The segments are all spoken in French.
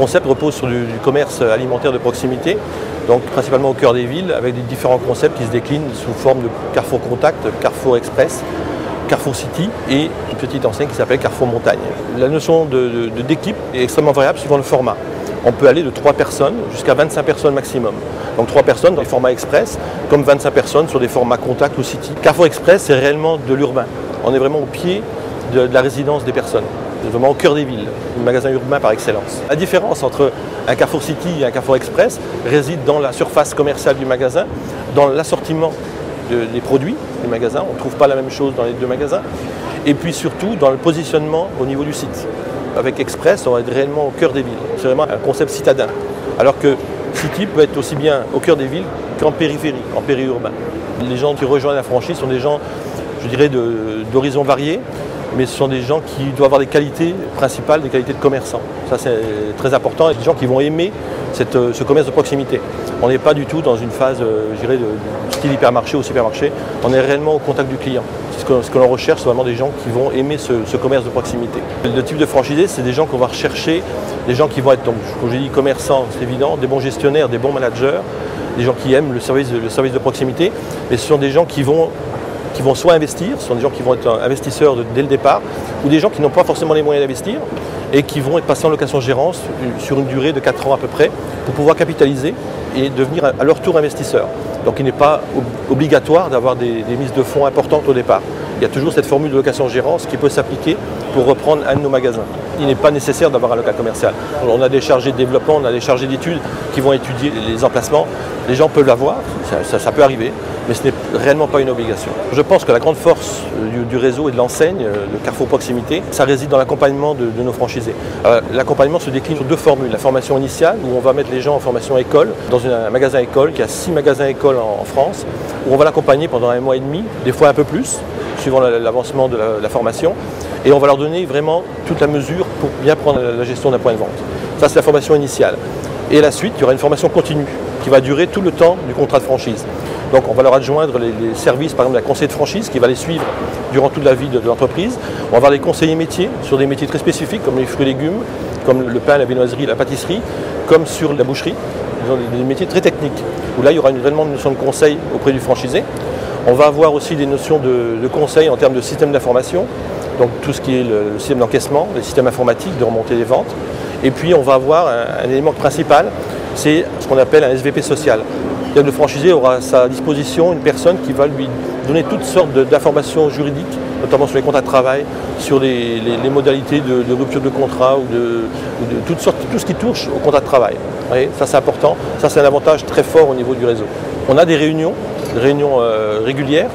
concept repose sur du commerce alimentaire de proximité, donc principalement au cœur des villes, avec des différents concepts qui se déclinent sous forme de Carrefour Contact, Carrefour Express, Carrefour City et une petite enseigne qui s'appelle Carrefour Montagne. La notion d'équipe est extrêmement variable suivant le format. On peut aller de 3 personnes jusqu'à 25 personnes maximum. Donc 3 personnes dans les formats express, comme 25 personnes sur des formats contact ou city. Carrefour Express, c'est réellement de l'urbain. On est vraiment au pied de la résidence des personnes, vraiment au cœur des villes, un magasin urbain par excellence. La différence entre un Carrefour City et un Carrefour Express réside dans la surface commerciale du magasin, dans l'assortiment des produits du magasin. On ne trouve pas la même chose dans les 2 magasins. Et puis surtout dans le positionnement au niveau du site. Avec Express, on va être réellement au cœur des villes. C'est vraiment un concept citadin. Alors que City peut être aussi bien au cœur des villes qu'en périphérie, en périurbain. Les gens qui rejoignent la franchise sont des gens, je dirais, d'horizons variés, mais ce sont des gens qui doivent avoir des qualités principales, des qualités de commerçants. Ça, c'est très important. Et des gens qui vont aimer ce commerce de proximité. On n'est pas du tout dans une phase, je dirais, de style hypermarché ou supermarché. On est réellement au contact du client. Ce que l'on recherche, c'est vraiment des gens qui vont aimer ce commerce de proximité. Le type de franchisé, c'est des gens qu'on va rechercher, des gens qui vont être, donc, comme j'ai dit, commerçants, c'est évident, des bons gestionnaires, des bons managers, des gens qui aiment le service de proximité, mais ce sont des gens qui vont soit investir, ce sont des gens qui vont être investisseurs dès le départ, ou des gens qui n'ont pas forcément les moyens d'investir et qui vont être passés en location-gérance sur une durée de 4 ans à peu près pour pouvoir capitaliser et devenir à leur tour investisseurs. Donc il n'est pas obligatoire d'avoir des mises de fonds importantes au départ. Il y a toujours cette formule de location-gérance qui peut s'appliquer pour reprendre un de nos magasins. Il n'est pas nécessaire d'avoir un local commercial. On a des chargés de développement, on a des chargés d'études qui vont étudier les emplacements. Les gens peuvent l'avoir, ça peut arriver, mais ce n'est réellement pas une obligation. Je pense que la grande force du réseau et de l'enseigne, de Carrefour Proximité, ça réside dans l'accompagnement de nos franchisés. L'accompagnement se décline sur 2 formules. La formation initiale, où on va mettre les gens en formation école, dans un magasin école, qui a 6 magasins écoles en France, où on va l'accompagner pendant 1 mois et demi, des fois un peu plus, suivant l'avancement de la formation. Et on va leur donner vraiment toute la mesure pour bien prendre la gestion d'un point de vente. Ça, c'est la formation initiale. Et à la suite, il y aura une formation continue qui va durer tout le temps du contrat de franchise. Donc on va leur adjoindre les services, par exemple la conseiller de franchise qui va les suivre durant toute la vie de l'entreprise. On va avoir des conseillers métiers sur des métiers très spécifiques comme les fruits et légumes, comme le pain, la viennoiserie, la pâtisserie, comme sur la boucherie. Des métiers très techniques, où là il y aura vraiment une notion de conseil auprès du franchisé. On va avoir aussi des notions de conseil en termes de système d'information, donc tout ce qui est le système d'encaissement, le système informatique de remontée des ventes. Et puis on va avoir un élément principal, c'est ce qu'on appelle un SVP social. Le franchisé aura à sa disposition une personne qui va lui donner toutes sortes d'informations juridiques, notamment sur les contrats de travail, sur les modalités de rupture de contrat ou de toutes sortes, tout ce qui touche au contrat de travail. Vous voyez, ça c'est important, ça c'est un avantage très fort au niveau du réseau. On a des réunions régulières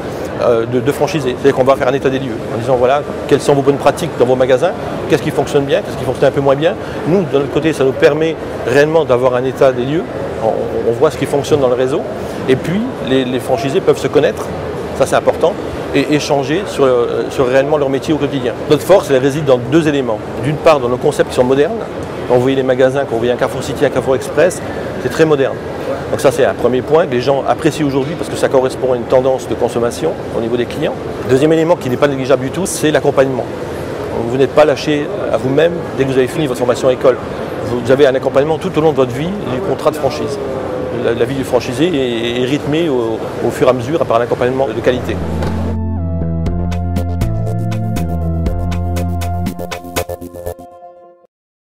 de franchisés. C'est-à-dire qu'on va faire un état des lieux en disant voilà, quelles sont vos bonnes pratiques dans vos magasins, qu'est-ce qui fonctionne bien, qu'est-ce qui fonctionne un peu moins bien. Nous, de notre côté, ça nous permet réellement d'avoir un état des lieux. On voit ce qui fonctionne dans le réseau. Et puis, les franchisés peuvent se connaître, ça c'est important, et échanger sur réellement leur métier au quotidien. Notre force, elle réside dans 2 éléments. D'une part, dans nos concepts qui sont modernes. Quand vous voyez les magasins, quand vous voyez un Carrefour City, un Carrefour Express, c'est très moderne. Donc ça c'est un premier point que les gens apprécient aujourd'hui parce que ça correspond à une tendance de consommation au niveau des clients. Deuxième élément qui n'est pas négligeable du tout, c'est l'accompagnement. Vous n'êtes pas lâché à vous-même dès que vous avez fini votre formation école. Vous avez un accompagnement tout au long de votre vie du contrat de franchise. La vie du franchisé est rythmée au fur et à mesure par un accompagnement de qualité.